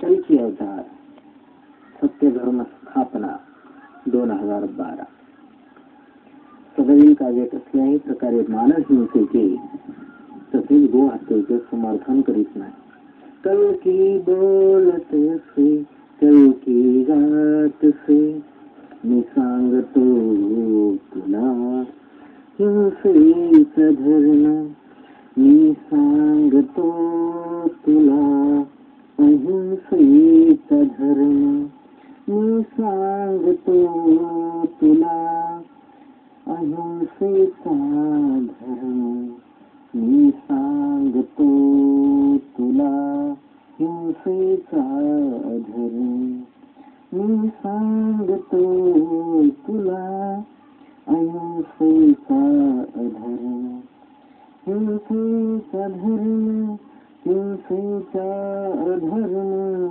कल्की अवतार, सत्य धर्म स्थापना 2012. सदैव कार्य कसल्याही प्रकारे मानस हिंसेचे तसेच गो हत्येचे समर्थन करीत नाही. कल्की बोलत से, कल्की गात से, मी सांगतो तुला हिंसेचा धर्म, मी सांगतो तुला अहिंसेचा धर्म, मी सांगतो तुला अहिंसेचा धर्म, मी सांगतो तुला हिंसेचा धर्म, मी सांगतो तुला अहिंसेचा धर्म. हिंसेचा धर्म, हिंसेचा धर्म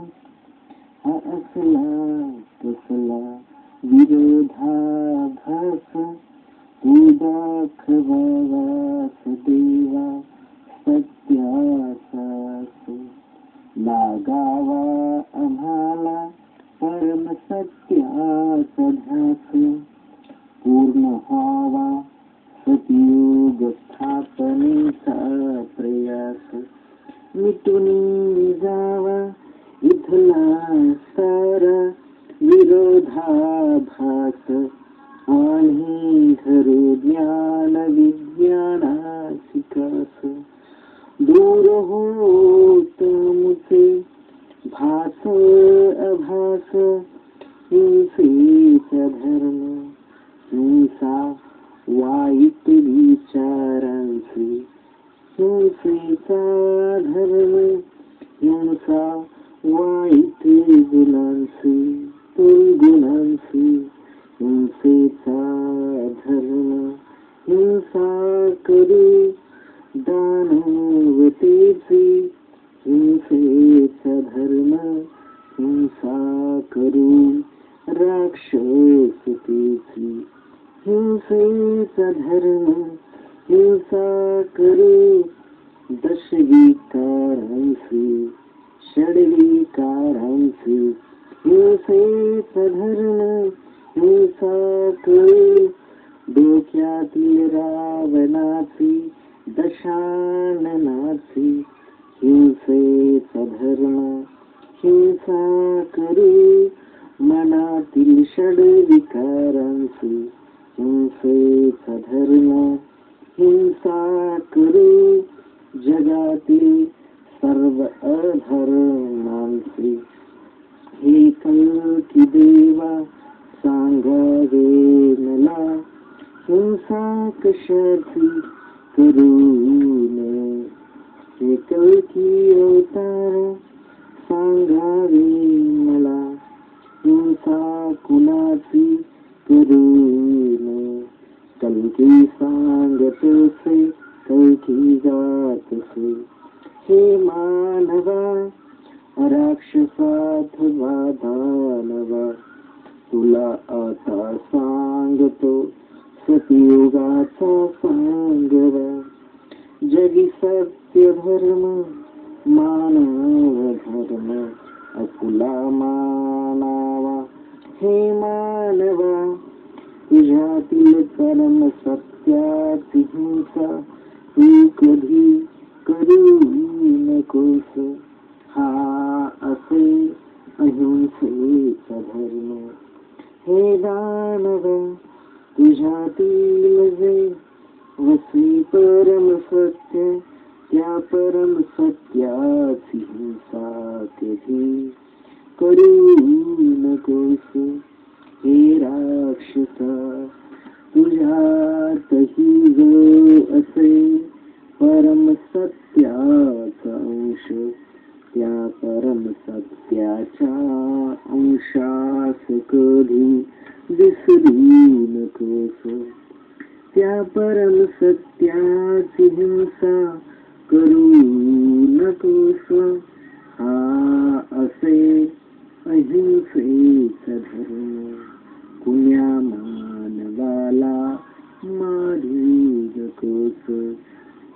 हा असला कसला विरोधाभास, तू दाखवावास देवा सत्याचास, लागावा आम्हाला परम सत्याचा ध्यास, पूर्ण व्हावा सतयुग स्थापनेचा प्रयास, मिटून जावा इथला सारा विरोधाभास, आणि धरू ज्ञान विज्ञानाची कास, दूर होत मुचे भास अभास, हिंसेचा धर्म, हिंसा वाईट विचारांची, हिंसेचा धर्म, हिंसा वाईट गुणांची, गुणांची, हिंसेचा धर्म, हिंसा करू दानवतेची, हिंसेचा धर्म, हिंसा करू राक्षसतेची, हिंसेचा धर्म, हिंसा करू दशविकारांची, षड्विकारांची, हिंसेचा धर्म, हिंसा करू डोक्यातील रावणाची, दशाननाची, हिंसेचा धर्म, हिंसा करू मनातील षड्विकारांची, हिंसेचा धर्म, हिंसा करू जगातील सर्व अधर्मांची. हे कल्की देवा सांगावे मला, हिंसा कशाची करू नये. हे कल्की अवतार सांगावे मला, हिंसा कुणाची करू नये. कल्की सांगत से, कल्की गात से, हे मानवा राक्षसात दानवा, तुला आता सांगतो सतयुगाचा सांगवा. जगी सत्य धर्म, मानव धर्म आपुला मानावा. हे मानवा तुझ्यातील परम सत्याची हिंसा तू कधी करू नकोस. हा असे अहिंसेचा धर्म. हे दानव तुझ्यातील जे वसी परम सत्य, त्या परम सत्याची हिंसा कधी करू नकोस. हे राक्षसा तुझ्यातही जो असे परम सत्याचा अंश, त्या परम सत्याच्या अंशास कधी विसरू नकोस. त्या परम सत्याची हिंसा करू नकोस. हा असे अहिंसेचा धर्म. कुण्या मानवाला मारू नकोस.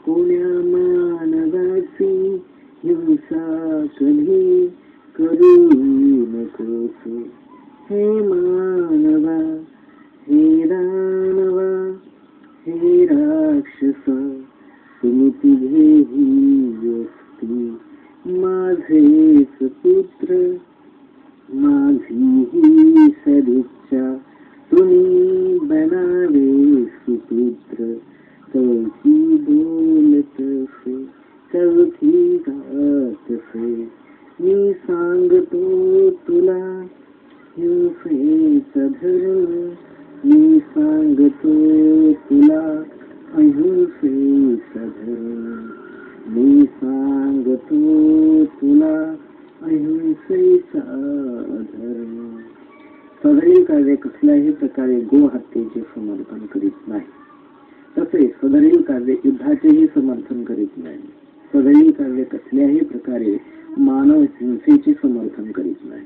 कुण्या मानवाची हिंसा कधी करू हे मानवा, हे दानवा, हे राक्षस, तुम्ही तिघेही व्यक्ती माझेच पुत्र, माझी ही सदिच्छा तुम्ही बनावे सुपुत्र. चौथी बोलतसे, चौथी गातसे, मी सांगतो तुला हिंसेचा धर्म, मी सांगतो तुला अहिंसेचा धर्म, मी सांगतो तुला अहिंसेचा धर्म. सदैव काव्य कसल्याही प्रकारे गो हत्येचे समर्थन करीत नाही, तसेच सदैव काव्य युद्धाचेही समर्थन करीत नाही. सदैव काव्य कसल्याही प्रकारे मानव हिंसेचे समर्थन करीत नाही.